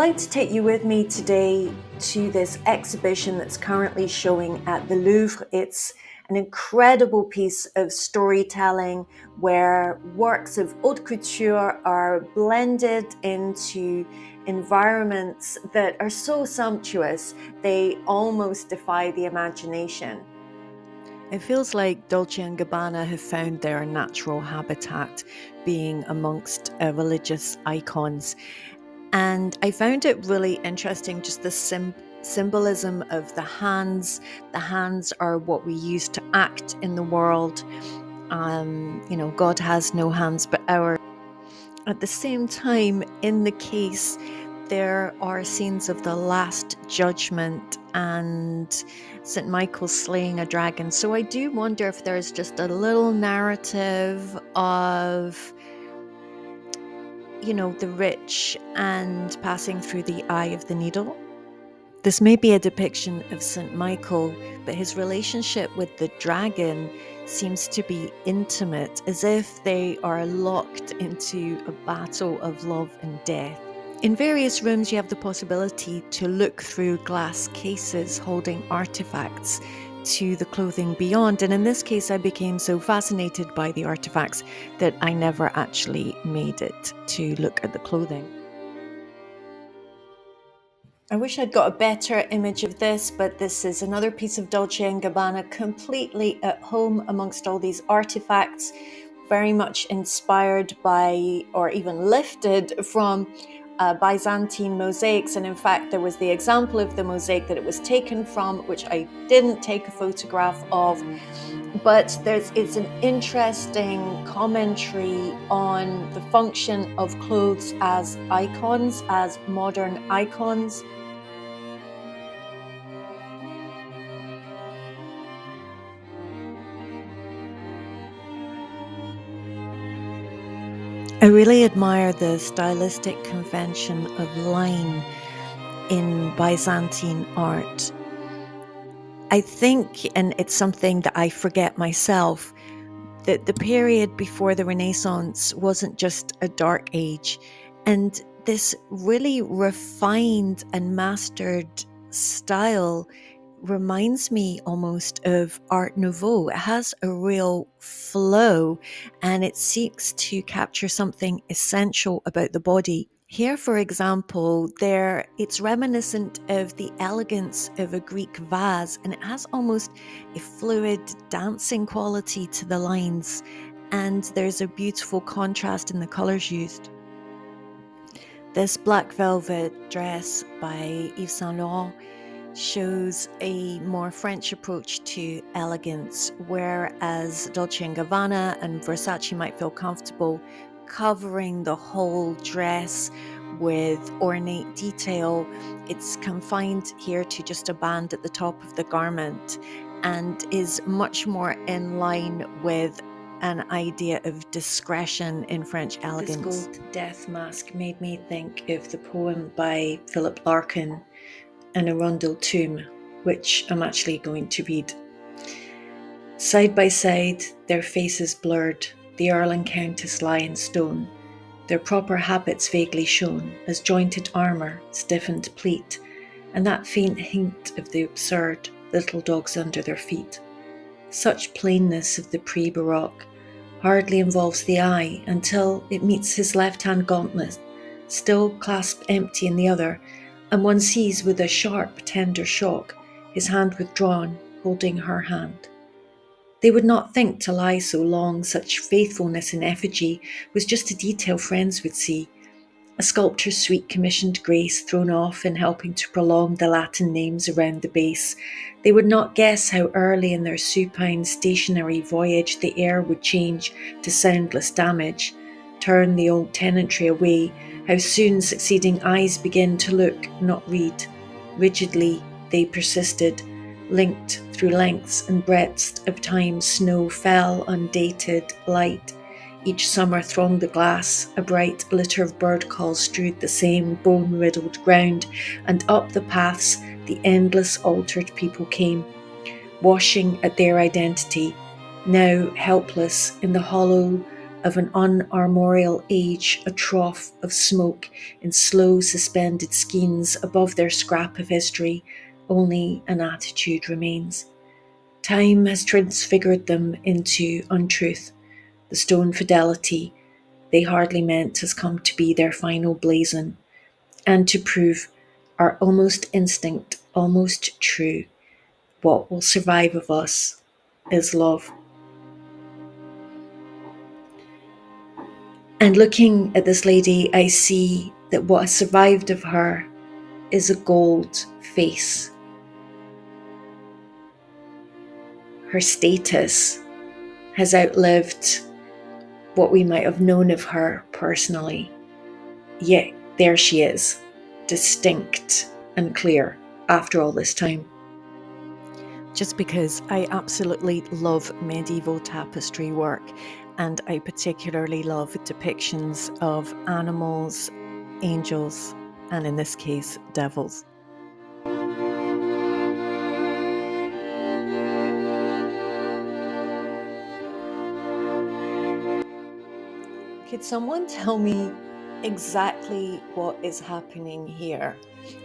like to take you with me today to this exhibition that's currently showing at the Louvre. It's an incredible piece of storytelling where works of haute couture are blended into environments that are so sumptuous they almost defy the imagination. It feels like Dolce & Gabbana have found their natural habitat, being amongst religious icons. And I found it really interesting, just the symbolism of the hands. The hands are what we use to act in the world. God has no hands but ours. At the same time, in the case, there are scenes of the Last Judgment and St. Michael slaying a dragon. So I do wonder if there's just a little narrative of the rich and passing through the eye of the needle. This may be a depiction of St. Michael, but his relationship with the dragon seems to be intimate, as if they are locked into a battle of love and death. In various rooms, you have the possibility to look through glass cases holding artifacts to the clothing beyond. And in this case, I became so fascinated by the artifacts that I never actually made it to look at the clothing. I wish I'd got a better image of this, but this is another piece of Dolce & Gabbana completely at home amongst all these artifacts, very much inspired by or even lifted from Byzantine mosaics. And in fact, there was the example of the mosaic that it was taken from, which I didn't take a photograph of, but it's an interesting commentary on the function of clothes as icons, as modern icons. I really admire the stylistic convention of line in Byzantine art. I think, and it's something that I forget myself, that the period before the Renaissance wasn't just a dark age, and this really refined and mastered style reminds me almost of Art Nouveau. It has a real flow and it seeks to capture something essential about the body. Here, for example, it's reminiscent of the elegance of a Greek vase, and it has almost a fluid dancing quality to the lines, and there's a beautiful contrast in the colors used. This black velvet dress by Yves Saint Laurent shows a more French approach to elegance, whereas Dolce & Gabbana and Versace might feel comfortable covering the whole dress with ornate detail. It's confined here to just a band at the top of the garment and is much more in line with an idea of discretion in French elegance. This gold death mask made me think of the poem by Philip Larkin, An Arundel Tomb, which I'm actually going to read. Side by side, their faces blurred, the Earl and Countess lie in stone, their proper habits vaguely shown as jointed armour, stiffened pleat, and that faint hint of the absurd, little dogs under their feet. Such plainness of the pre-Baroque hardly involves the eye until it meets his left-hand gauntlet, still clasped empty in the other, and one sees with a sharp, tender shock his hand withdrawn, holding her hand. They would not think to lie so long, such faithfulness in effigy was just a detail friends would see, a sculptor's sweet commissioned grace thrown off in helping to prolong the Latin names around the base. They would not guess how early in their supine stationary voyage the air would change to soundless damage, turn the old tenantry away, how soon succeeding eyes begin to look, not read. Rigidly they persisted, linked through lengths and breadths of time. Snow fell undated, light. Each summer thronged the glass, a bright litter of bird calls strewed the same bone-riddled ground, and up the paths the endless altered people came, washing at their identity, now helpless in the hollow of an unarmorial age, a trough of smoke in slow suspended skeins above their scrap of history. Only an attitude remains. Time has transfigured them into untruth. The stone fidelity they hardly meant has come to be their final blazon, and to prove our almost instinct, almost true. What will survive of us is love. And looking at this lady, I see that what has survived of her is a gold face. Her status has outlived what we might have known of her personally. Yet there she is, distinct and clear after all this time. Just because I absolutely love medieval tapestry work, and I particularly love depictions of animals, angels, and in this case, devils. Could someone tell me exactly what is happening here?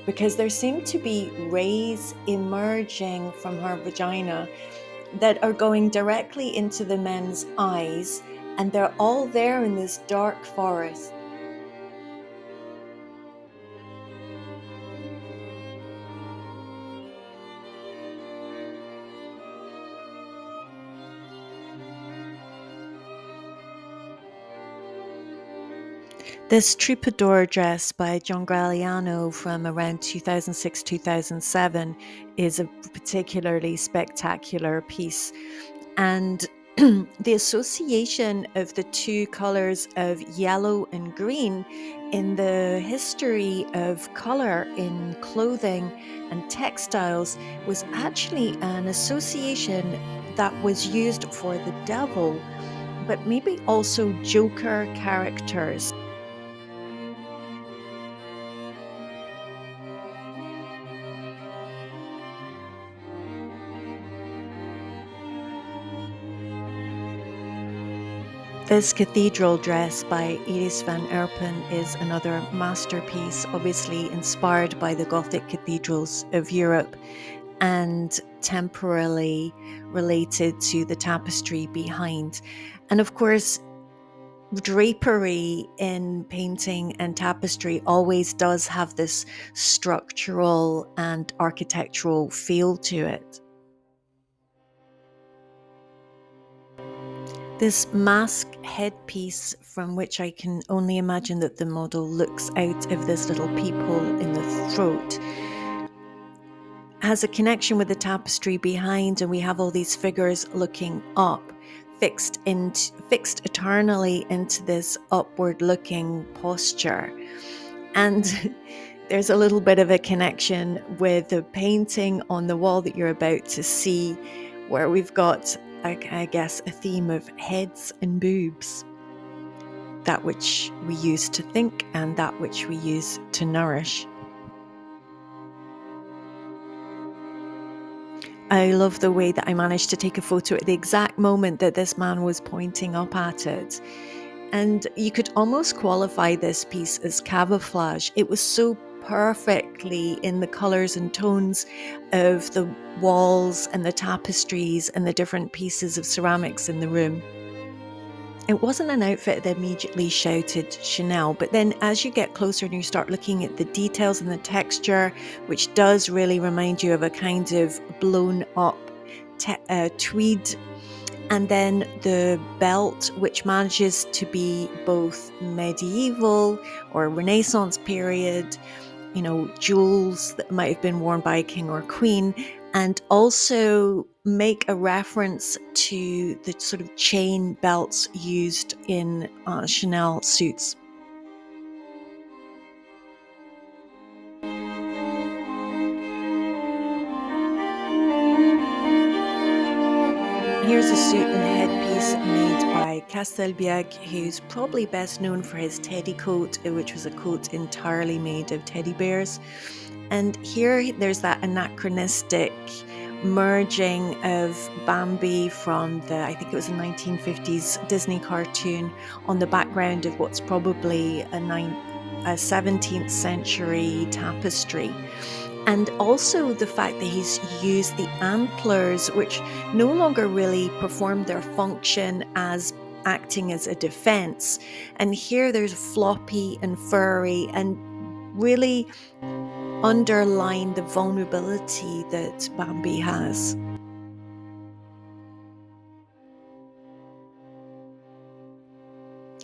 Because there seem to be rays emerging from her vagina that are going directly into the men's eyes, and they're all there in this dark forest. This troubadour dress by John Galliano from around 2006-2007 is a particularly spectacular piece. And the association of the two colors of yellow and green in the history of color in clothing and textiles was actually an association that was used for the devil, but maybe also joker characters. This cathedral dress by Iris van Herpen is another masterpiece, obviously inspired by the Gothic cathedrals of Europe and temporarily related to the tapestry behind. And of course, drapery in painting and tapestry always does have this structural and architectural feel to it. This mask headpiece, from which I can only imagine that the model looks out of this little peephole in the throat, has a connection with the tapestry behind, and we have all these figures looking up, fixed eternally into this upward looking posture. And there's a little bit of a connection with the painting on the wall that you're about to see, where we've got, I guess, a theme of heads and boobs. That which we use to think and that which we use to nourish. I love the way that I managed to take a photo at the exact moment that this man was pointing up at it. And you could almost qualify this piece as camouflage. It was so perfectly in the colors and tones of the walls and the tapestries and the different pieces of ceramics in the room. It wasn't an outfit that immediately shouted Chanel, but then as you get closer and you start looking at the details and the texture, which does really remind you of a kind of blown up tweed, and then the belt, which manages to be both medieval or Renaissance period, jewels that might have been worn by a king or queen, and also make a reference to the sort of chain belts used in Chanel suits. Here's a suit and headpiece made by Castelbieg, who's probably best known for his teddy coat, which was a coat entirely made of teddy bears. And here there's that anachronistic merging of Bambi from I think it was a 1950s Disney cartoon on the background of what's probably a 17th century tapestry. And also the fact that he's used the antlers, which no longer really perform their function as acting as a defense. And here there's floppy and furry and really underline the vulnerability that Bambi has.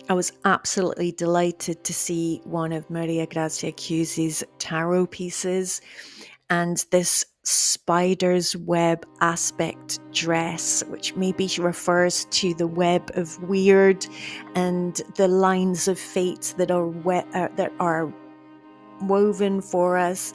I was absolutely delighted to see one of Maria Grazia Chiuri's tarot pieces, and this spider's web aspect dress, which maybe refers to the web of weird and the lines of fate that are woven for us.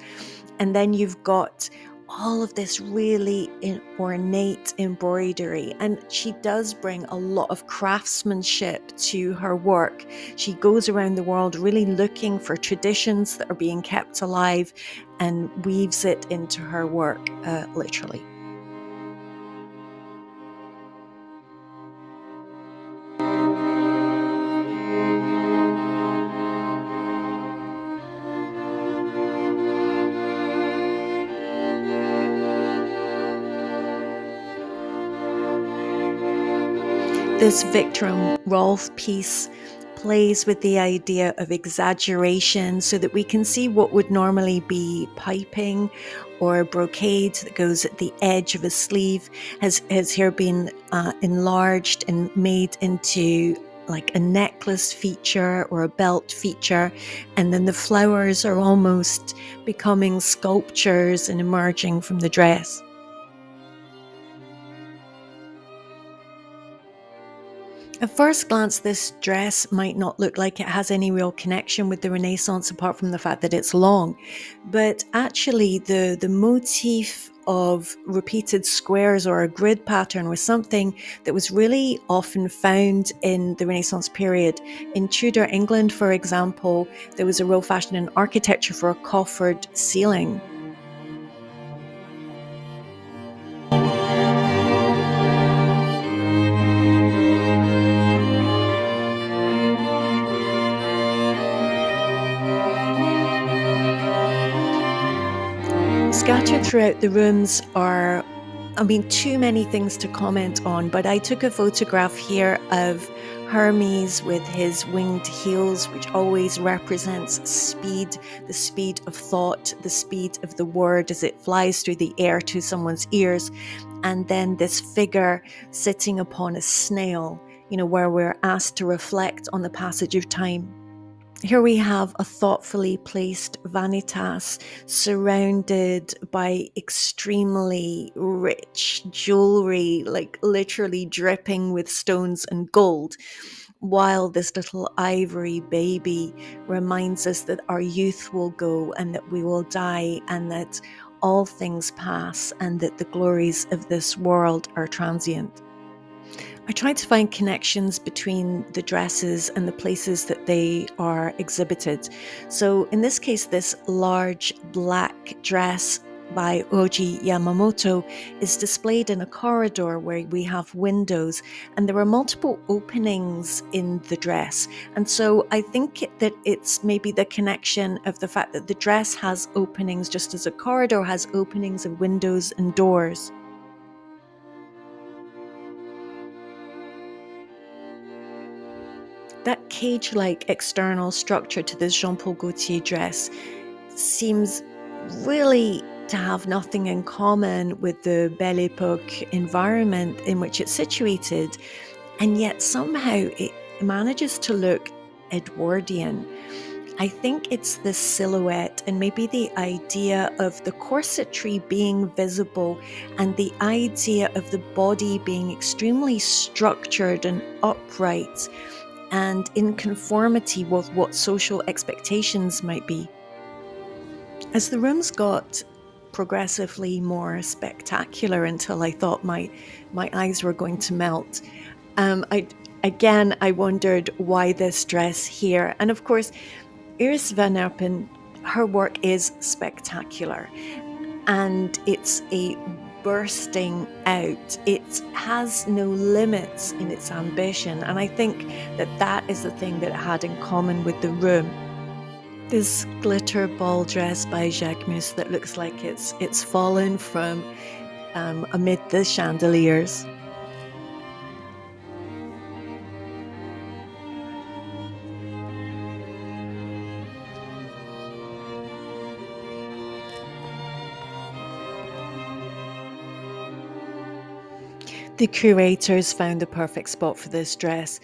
And then you've got all of this really ornate embroidery, and she does bring a lot of craftsmanship to her work. She goes around the world really looking for traditions that are being kept alive and weaves it into her work, literally. This Victor and Rolf piece plays with the idea of exaggeration so that we can see what would normally be piping or brocade that goes at the edge of a sleeve has here been enlarged and made into like a necklace feature or a belt feature, and then the flowers are almost becoming sculptures and emerging from the dress. At first glance, this dress might not look like it has any real connection with the Renaissance apart from the fact that it's long. But actually, the motif of repeated squares or a grid pattern was something that was really often found in the Renaissance period. In Tudor England, for example, there was a real fashion in architecture for a coffered ceiling. Scattered throughout the rooms are, too many things to comment on, but I took a photograph here of Hermes with his winged heels, which always represents speed, the speed of thought, the speed of the word as it flies through the air to someone's ears. And then this figure sitting upon a snail, where we're asked to reflect on the passage of time. Here we have a thoughtfully placed Vanitas surrounded by extremely rich jewelry, like literally dripping with stones and gold, while this little ivory baby reminds us that our youth will go and that we will die and that all things pass and that the glories of this world are transient. I tried to find connections between the dresses and the places that they are exhibited. So in this case, this large black dress by Oji Yamamoto is displayed in a corridor where we have windows, and there are multiple openings in the dress. And so I think that it's maybe the connection of the fact that the dress has openings just as a corridor has openings of windows and doors. That cage-like external structure to this Jean-Paul Gaultier dress seems really to have nothing in common with the Belle Epoque environment in which it's situated, and yet somehow it manages to look Edwardian. I think it's the silhouette and maybe the idea of the corsetry being visible and the idea of the body being extremely structured and upright and in conformity with what social expectations might be. As the rooms got progressively more spectacular until I thought my eyes were going to melt, I wondered why this dress here. And of course, Iris van Herpen, her work is spectacular. And it's a bursting out. It has no limits in its ambition. And I think that that is the thing that it had in common with the room. This glitter ball dress by Jacquemus that looks like it's fallen from amid the chandeliers. The curators found the perfect spot for this dress,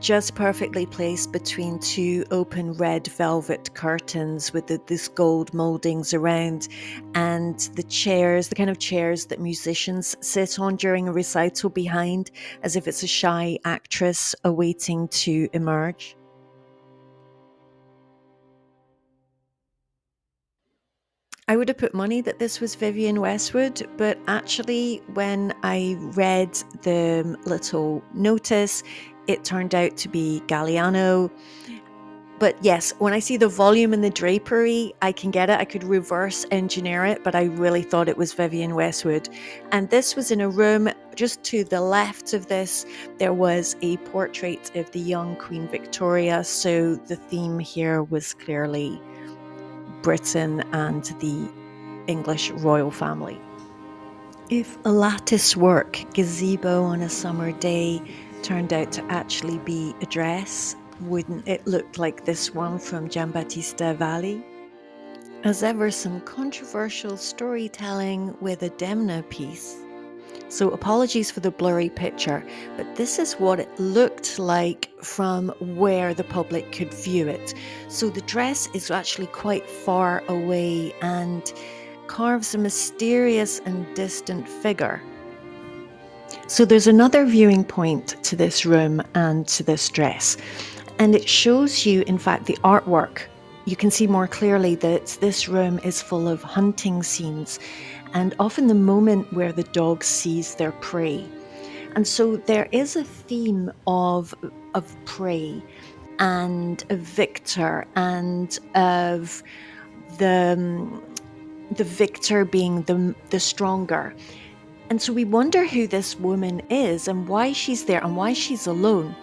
just perfectly placed between two open red velvet curtains with this gold moldings around, and the chairs, the kind of chairs that musicians sit on during a recital behind, as if it's a shy actress awaiting to emerge. I would have put money that this was Vivienne Westwood, but actually, when I read the little notice, it turned out to be Galliano. But yes, when I see the volume and the drapery, I can get it. I could reverse engineer it, but I really thought it was Vivienne Westwood. And this was in a room just to the left of this. There was a portrait of the young Queen Victoria. So the theme here was clearly Britain and the English royal family. If a lattice work gazebo on a summer day turned out to actually be a dress, wouldn't it look like this one from Giambattista Valli? As ever, some controversial storytelling with a Demna piece. So apologies for the blurry picture, but this is what it looked like from where the public could view it. So the dress is actually quite far away and carves a mysterious and distant figure. So there's another viewing point to this room and to this dress, and it shows you, in fact, the artwork. You can see more clearly that this room is full of hunting scenes, and often the moment where the dog sees their prey. And so there is a theme of prey and a victor, and of the victor being the stronger. And so we wonder who this woman is and why she's there and why she's alone.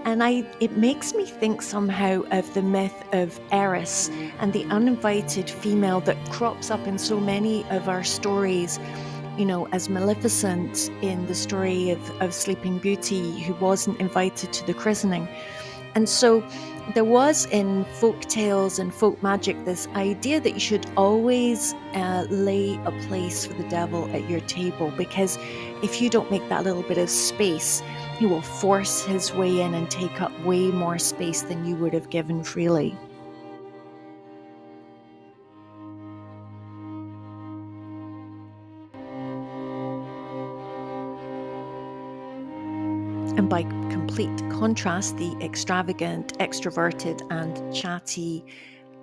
And it makes me think somehow of the myth of Eris and the uninvited female that crops up in so many of our stories, you know, as Maleficent in the story of Sleeping Beauty, who wasn't invited to the christening. And so there was in folk tales and folk magic this idea that you should always lay a place for the devil at your table, because if you don't make that little bit of space, he will force his way in and take up way more space than you would have given freely. And by complete contrast, the extravagant, extroverted, and chatty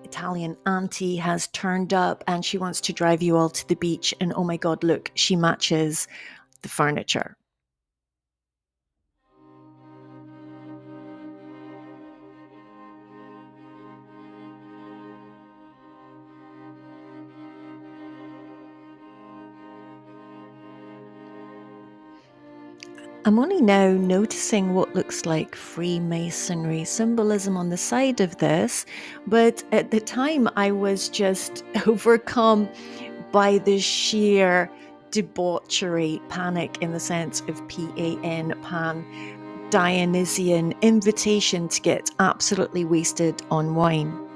Italian auntie has turned up and she wants to drive you all to the beach. And oh my God, look, she matches the furniture. I'm only now noticing what looks like Freemasonry symbolism on the side of this, but at the time I was just overcome by the sheer debauchery, panic in the sense of PAN, pan, Dionysian invitation to get absolutely wasted on wine.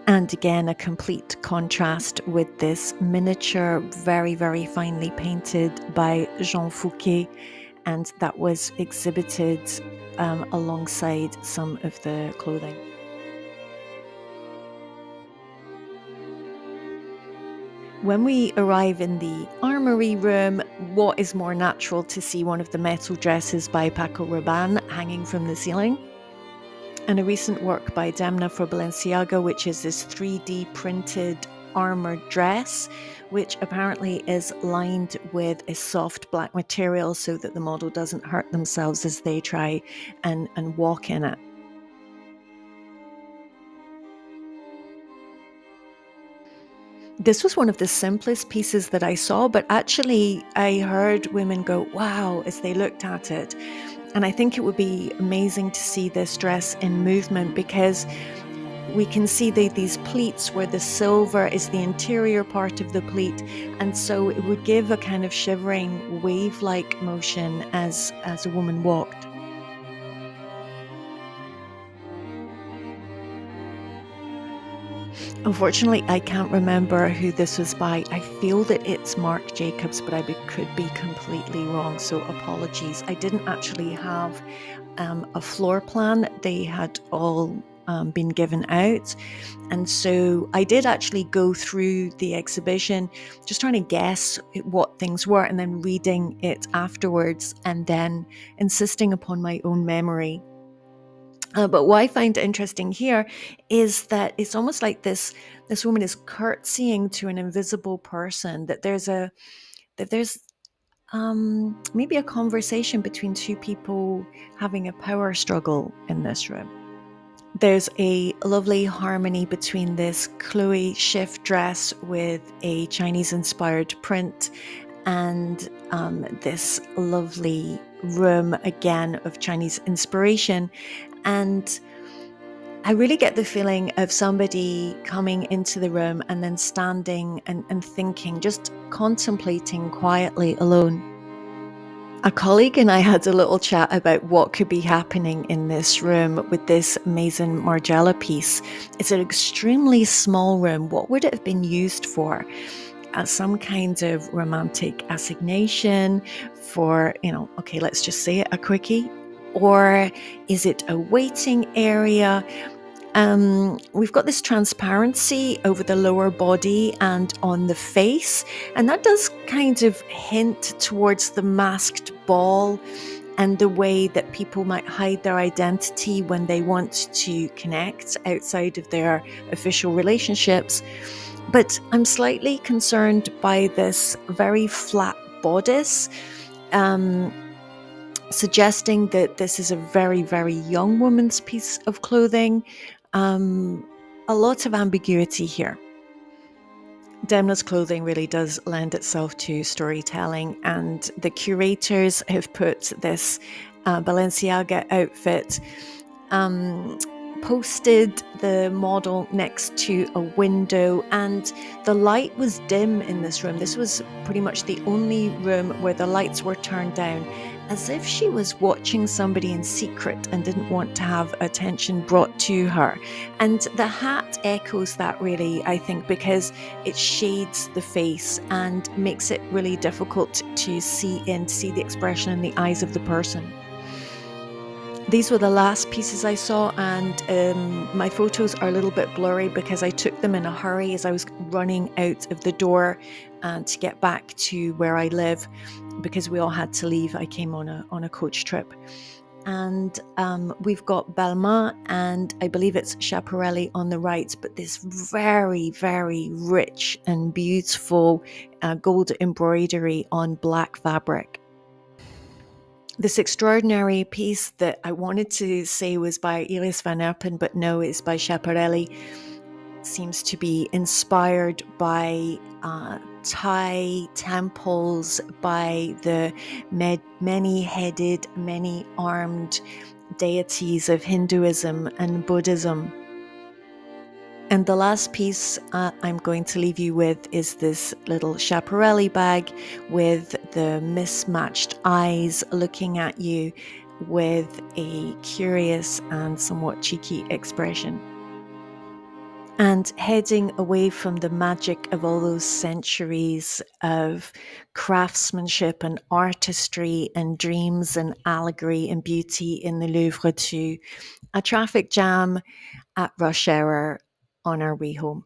And again, a complete contrast with this miniature, very, very finely painted by Jean Fouquet, and that was exhibited alongside some of the clothing. When we arrive in the Armory room, what is more natural to see one of the metal dresses by Paco Rabanne hanging from the ceiling? And a recent work by Demna for Balenciaga, which is this 3D printed armored dress, which apparently is lined with a soft black material so that the model doesn't hurt themselves as they try and walk in it. This was one of the simplest pieces that I saw, but actually I heard women go, wow, as they looked at it. And I think it would be amazing to see this dress in movement because we can see these pleats where the silver is the interior part of the pleat. And so it would give a kind of shivering wave-like motion as a woman walked. Unfortunately, I can't remember who this was by. I feel that it's Marc Jacobs, but could be completely wrong, so apologies. I didn't actually have a floor plan. They had all been given out. And so I did actually go through the exhibition, just trying to guess what things were and then reading it afterwards and then insisting upon my own memory. But what I find interesting here is that it's almost like this woman is curtsying to an invisible person. That there's maybe a conversation between two people having a power struggle in this room. There's a lovely harmony between this Chloe shift dress with a Chinese-inspired print and this lovely room again of Chinese inspiration. And I really get the feeling of somebody coming into the room and then standing and thinking, just contemplating quietly alone. A colleague and I had a little chat about what could be happening in this room with this amazing Margiela piece. It's an extremely small room. What would it have been used for? As some kind of romantic assignation for, okay, let's just say it, a quickie? Or is it a waiting area? We've got this transparency over the lower body and on the face, and that does kind of hint towards the masked ball and the way that people might hide their identity when they want to connect outside of their official relationships. But I'm slightly concerned by this very flat bodice, suggesting that this is a very, very young woman's piece of clothing. A lot of ambiguity here. Demna's clothing really does lend itself to storytelling, and the curators have put this Balenciaga outfit, posted the model next to a window, and the light was dim in this room. This was pretty much the only room where the lights were turned down, as if she was watching somebody in secret and didn't want to have attention brought to her. And the hat echoes that really, I think, because it shades the face and makes it really difficult to see the expression in the eyes of the person. These were the last pieces I saw, and my photos are a little bit blurry because I took them in a hurry as I was running out of the door to get back to where I live, because we all had to leave. I came on a coach trip. And we've got Balmain and I believe it's Schiaparelli on the right, but this very, very rich and beautiful gold embroidery on black fabric. This extraordinary piece that I wanted to say was by Iris van Herpen, but no, it's by Schiaparelli, seems to be inspired by Thai temples, by the many-headed, many-armed deities of Hinduism and Buddhism. And the last piece I'm going to leave you with is this little Schiaparelli bag with the mismatched eyes looking at you with a curious and somewhat cheeky expression. And heading away from the magic of all those centuries of craftsmanship and artistry and dreams and allegory and beauty in the Louvre to a traffic jam at rush hour on our way home.